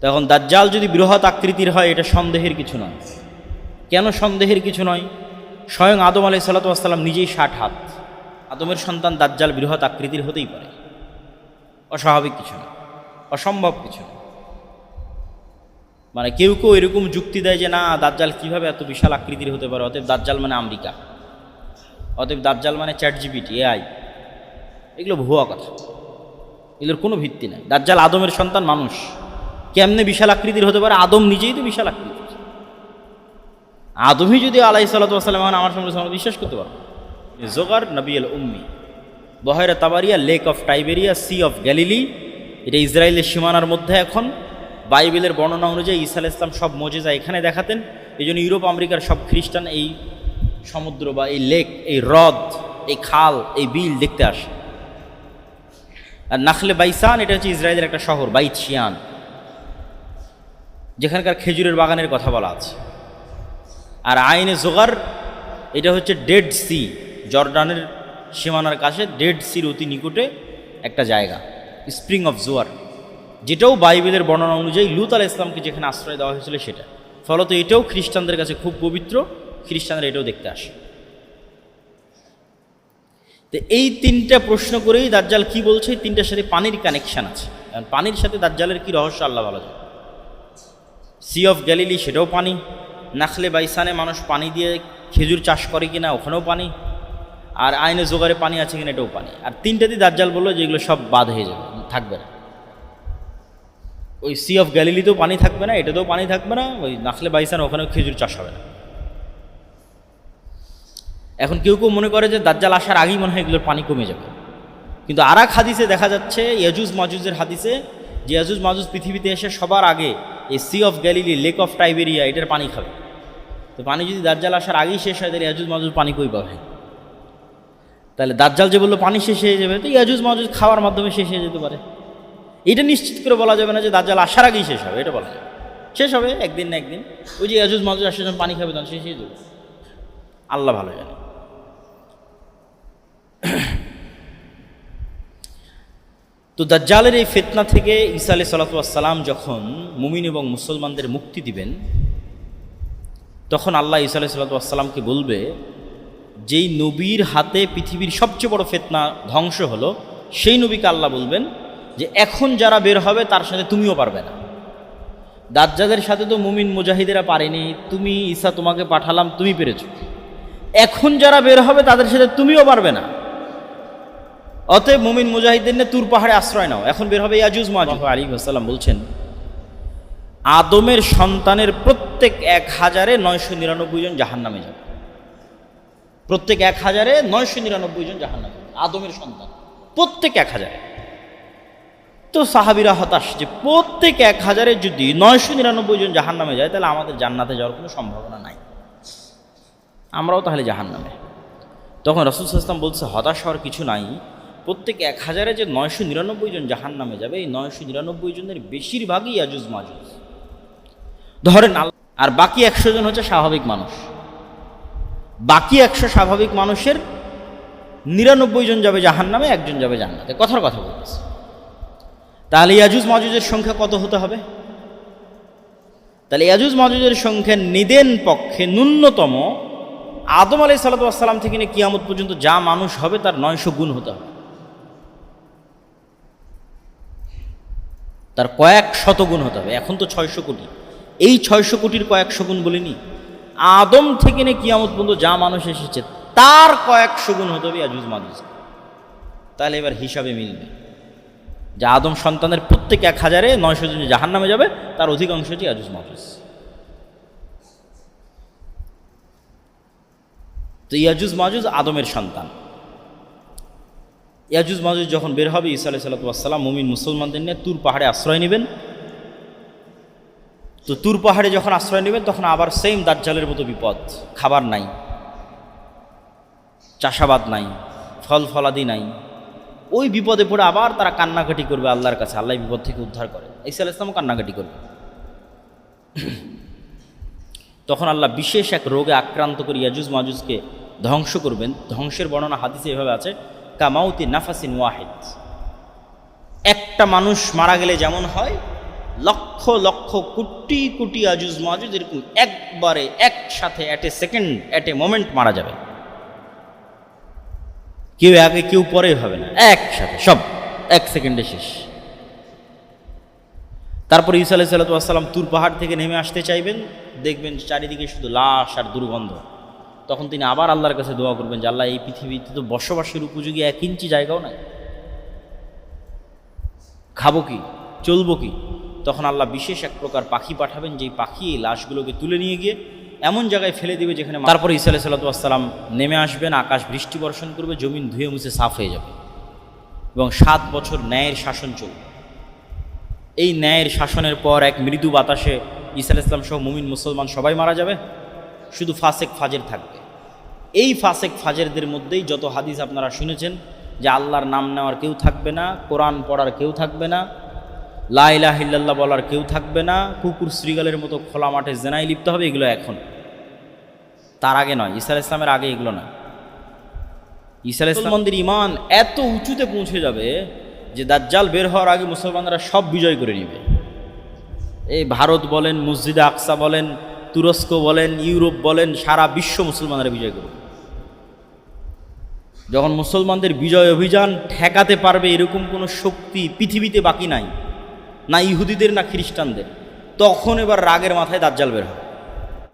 তখন দাজ্জাল যদি বৃহৎ আকৃতির হয় এটা সন্দেহের কিছু নয়। কেন সন্দেহের কিছু নয়? স্বয়ং আদম আলাইহিস সালাতু ওয়াস সালাম নিজেই 60 হাত। আদমের সন্তান দাজ্জাল বৃহৎ আকৃতির হতেই পারে, অস্বাভাবিক কিছু না, অসম্ভব কিছু না। মানে কেউ কেউ এরকম যুক্তি দেয় যে না, দাজ্জাল কিভাবে এত বিশাল আকৃতির হতে পারে, অতএব দাজ্জাল মানে আমেরিকা, অতএব দাজ্জাল মানে চ্যাটজিপিটি, এআই। এগুলো ভুয়া কথা, এগুলোর কোনো ভিত্তি নেই। দাজ্জাল আদমের সন্তান, মানুষ, কেমনে বিশাল আকৃতির হতে পারে? আদম নিজেই তো বিশাল আকৃতির। আদমই যদি আলাইহিস সালাতু ওয়াস সালাম আমার সঙ্গে বিশ্বাস করতে পারো। জোগার নবী আল উম্মি, বহেরা তাবারিয়া, lake of Tiberias, sea of Galilee, এটা ইসরায়েলের সীমানার মধ্যে। এখন বাইবেলের বর্ণনা অনুযায়ী ঈসা আলাইহিস সালাম সব মুজিজা এখানে দেখাতেন। এই জন্য ইউরোপ আমেরিকার সব খ্রিস্টান এই সমুদ্র বা এই লেক, এই হ্রদ, এই খাল, এই বিল দেখতে আসে। আর নাখলে বাইসান, এটা হচ্ছে ইসরায়েলের একটা শহর, বাইত শিয়ান, যেখানকার খেজুরের বাগানের কথা বলা আছে। আর আইনে জোগার, এটা হচ্ছে ডেড সি, জর্ডানের সীমানার কাছে ডেড সির অতি নিকটে একটা জায়গা, স্প্রিং অফ জোয়ার, যেটাও বাইবেলের বর্ণনা অনুযায়ী লূত আলাইহিস সালামকে যেখানে আশ্রয় দেওয়া হয়েছিল সেটা। ফলত এটাও খ্রিস্টানদের কাছে খুব পবিত্র, খ্রিস্টানরা এটাও দেখতে আসে। তো এই তিনটা প্রশ্ন করেই দাজ্জাল কি বলছে, তিনটার সাথে পানির কানেকশান আছে। পানির সাথে দাজ্জালের কি রহস্য আল্লাহ ভালো জানে। সি অফ গ্যালিলি, সেটাও পানি। নাখলে বাইসানে মানুষ পানি দিয়ে খেজুর চাষ করে কিনা, ওখানেও পানি। আর আইনে জোগাড়ে পানি আছে কিনা, এটাও পানি। আর তিনটাতেই দাজ্জাল বললো যে এগুলো সব বাদ হয়ে যাবে, থাকবে না। ওই সি অফ গ্যালিলিতেও পানি থাকবে না, এটাতেও পানি থাকবে না, ওই নাখলে বাইসান ওখানেও খেজুর চাষ হবে না। এখন কেউ কেউ মনে করে যে দাজ্জাল আসার আগেই মনে হয় এগুলোর পানি কমে যাবে। কিন্তু আর এক হাদিসে দেখা যাচ্ছে, ইয়াজুজ মাজুজের হাদিসে, যে ইয়াজুজ মাজুজ পৃথিবীতে এসে সবার আগে এই sea of Galilee, lake of Tiberias, এটার পানি খাবে। তো পানি যদি দাজ্জাল আসার আগেই শেষ হয়, তাহলে ইয়াজুজ মাজুজ পানি কই পাবে? তাহলে দাজ্জাল যে বললো পানি শেষ হয়ে যাবে, তো ইয়াজুজ মাজুজ খাওয়ার মাধ্যমে শেষ হয়ে যেতে পারে। এটা নিশ্চিত করে বলা যাবে না যে দাজ্জাল আসার আগেই শেষ হবে, এটা বলা যাবে। শেষ হবে একদিন না একদিন, ওই যে ইয়াজুজ মাজুজ আসার জন্য পানি খাবে, তখন শেষ হয়ে যাবে, আল্লাহ ভালো জানে। তো দাজ্জালের এই ফিতনা থেকে ঈসা আলাইহিস সালাতু ওয়াস সালাম যখন মুমিন এবং মুসলমানদের মুক্তি দিবেন, তখন আল্লাহ ঈসা আলাইহিস সালাতু ওয়াস সালামকে বলবে, যেই নবীর হাতে পৃথিবীর সবচেয়ে বড় ফিতনা ধ্বংস হলো, সেই নবীকে আল্লাহ বলবেন যে এখন যারা বের হবে তার সাথে তুমিও পারবে না। দাজ্জালের সাথে তো মুমিন মুজাহিদেরা পারেনি, তুমি ঈসা, তোমাকে পাঠালাম, তুমি পেরেছ। এখন যারা বের হবে তাদের সাথে তুমিও পারবে না। অতএব মুমিন মুজাহিদদের নিয়ে তুর পাহাড়ে আশ্রয় নাও, এখন বের হবে ইয়াজুজ মাজুজ। আলাইহিস সালাম বলছেন, আদমের সন্তানের প্রত্যেক 1000-999 জন জাহান্নামে যাবে। প্রত্যেক 1000-999 জন জাহান্নামে যাবে, আদমের সন্তান প্রত্যেক 1000। তো সাহাবীরা হতাশ যে প্রত্যেক 1000 যদি 999 জন জাহান্নামে যায়, তাহলে আমাদের জান্নাতে যাওয়ার কোনো সম্ভাবনা নাই, আমরাও তাহলে জাহান্নামে। তখন রাসূল সাল্লাল্লাহু আলাইহি ওয়াসাল্লাম বলছে, হতাশ হওয়ার কিছু নাই। প্রত্যেক 1000 যে 999 জন জাহান্নামে যাবে, এই 999 জনের বেশিরভাগই ইয়াজুজ মাজুজ ধরেন। আর বাকি 100 জন হচ্ছে স্বাভাবিক মানুষ। বাকি 100 স্বাভাবিক মানুষের 99 জন যাবে জাহান্নামে, 1 জন যাবে জান্নাতে। কথার কথা বলতেছে। তাহলে ইয়াজুজ মাজুজের সংখ্যা কত হতে হবে? তাহলে ইয়াজুজ মাজুজের সংখ্যা নিদেন পক্ষে ন্যূনতম আদম আলাইহিস সালাতু ওয়াস সালাম থেকে নিয়ে কিয়ামত পর্যন্ত যা মানুষ হবে তার 900 গুণ হতে হবে, তার কয়েক শত গুণ হতে হবে। এখন তো 600 কোটি, এই 600 কোটির কয়েকশো গুণ বলিনি, আদম থেকে নিয়ে কিয়ামত পর্যন্ত যা মানুষ এসেছে তার কয়েকশো গুণ হতে হবে ইয়াজুজ মাজুজ। তাহলে এবার হিসাবে মিলবে যে আদম সন্তানের প্রত্যেক 1000-900 জন জাহান্নামে যাবে, তার অধিকাংশ হচ্ছে ইয়াজুজ মাজুজ। তো ইয়াজুজ মাজুজ আদমের সন্তান। ইয়াজুজ মাজুজ যখন বের হবে, ঈসা আলাইহিস সালাতু ওয়াস সালাম মুমিন মুসলমানদের নিয়ে তুর পাহাড়ে আশ্রয় নেবেন। তো তুর পাহাড়ে যখন আশ্রয় নেবেন, তখন আবার সেম দাজ্জালের মতো বিপদ, খাবার নাই, চাষাবাদ নাই, ফল ফলাদি নাই। ওই বিপদে পড়ে আবার তারা কান্নাকাটি করবে আল্লাহর কাছে, আল্লাহ বিপদ থেকে উদ্ধার করে। ঈসা আলাইহিস সালামও কান্নাকাটি করবে। তখন আল্লাহ বিশেষ এক রোগে আক্রান্ত করে ইয়াজুজ মাজুজকে ধ্বংস করবেন। ধ্বংসের বর্ণনা হাদিসে এভাবে আছে, কামাউতি নাফাসিন ওয়াহিদ, একটা মানুষ মারা গেলে যেমন হয়, লক্ষ লক্ষ কোটি কোটি আজুজ মাজুজ এরকম একবারে একসাথে at a second at a moment মারা যাবে। কেউ আগে কেউ পরে হবে না, একসাথে সব এক সেকেন্ডে শেষ। তারপর ঈসা আলাইহিস সালাম তুর পাহাড় থেকে নেমে আসতে চাইবেন, দেখবেন চারিদিকে শুধু লাশ আর দুর্গন্ধ। তখন তিনি আবার আল্লাহর কাছে দোয়া করবেন যে আল্লাহ, এই পৃথিবীতে তো বসবাসের উপযোগী 1 ইঞ্চি জায়গাও নাই, খাবো কি, চলবো কি? তখন আল্লাহ বিশেষ এক প্রকার পাখি পাঠাবেন, যেই পাখি এই লাশগুলোকে তুলে নিয়ে গিয়ে এমন জায়গায় ফেলে দেবে যেখানে। তারপর ঈসা আলাইহিস সালাম নেমে আসবেন, আকাশ বৃষ্টি বর্ষণ করবে, জমিন ধুয়ে মুছে সাফ হয়ে যাবে এবং 7 বছর ন্যায়ের শাসন চলবে। এই ন্যায়ের শাসনের পর এক মৃদু বাতাসে ঈসা আলাইহিস সালাম সহ মুমিন মুসলমান সবাই মারা যাবে, শুধু ফাসেক ফাজের থাকবে। এই ফাসেক ফাজেরদের মধ্যেই যত হাদিস আপনারা শুনেছেন যে আল্লাহর নাম নেওয়ার কেউ থাকবে না, কোরআন পড়ার কেউ থাকবে না, লা ইলাহা ইল্লাল্লাহ বলার কেউ থাকবে না, কুকুর শ্রীগালের মতো খোলা মাঠে জেনায় লিপ্ত হবে, এগুলো এখন, তার আগে নয়, ঈসা আলাইহিস সালামের আগে এগুলো নয়। ঈসা আলাইহিস সালামের ঈমান এত উঁচুতে পৌঁছে যাবে যে দাজ্জাল বের হওয়ার আগে মুসলমানরা সব বিজয় করে নেবে। এই ভারত বলেন, মসজিদে আকসা বলেন, তুরস্ক বলেন, ইউরোপ বলেন, সারা বিশ্ব মুসলমানরা বিজয় করবে। যখন মুসলমানদের বিজয় অভিযান ঠেকাতে পারবে এরকম কোনো শক্তি পৃথিবীতে বাকি নাই, না ইহুদিদের না খ্রিস্টানদের, তখন এবার রাগের মাথায় দাজ্জাল বের হবে।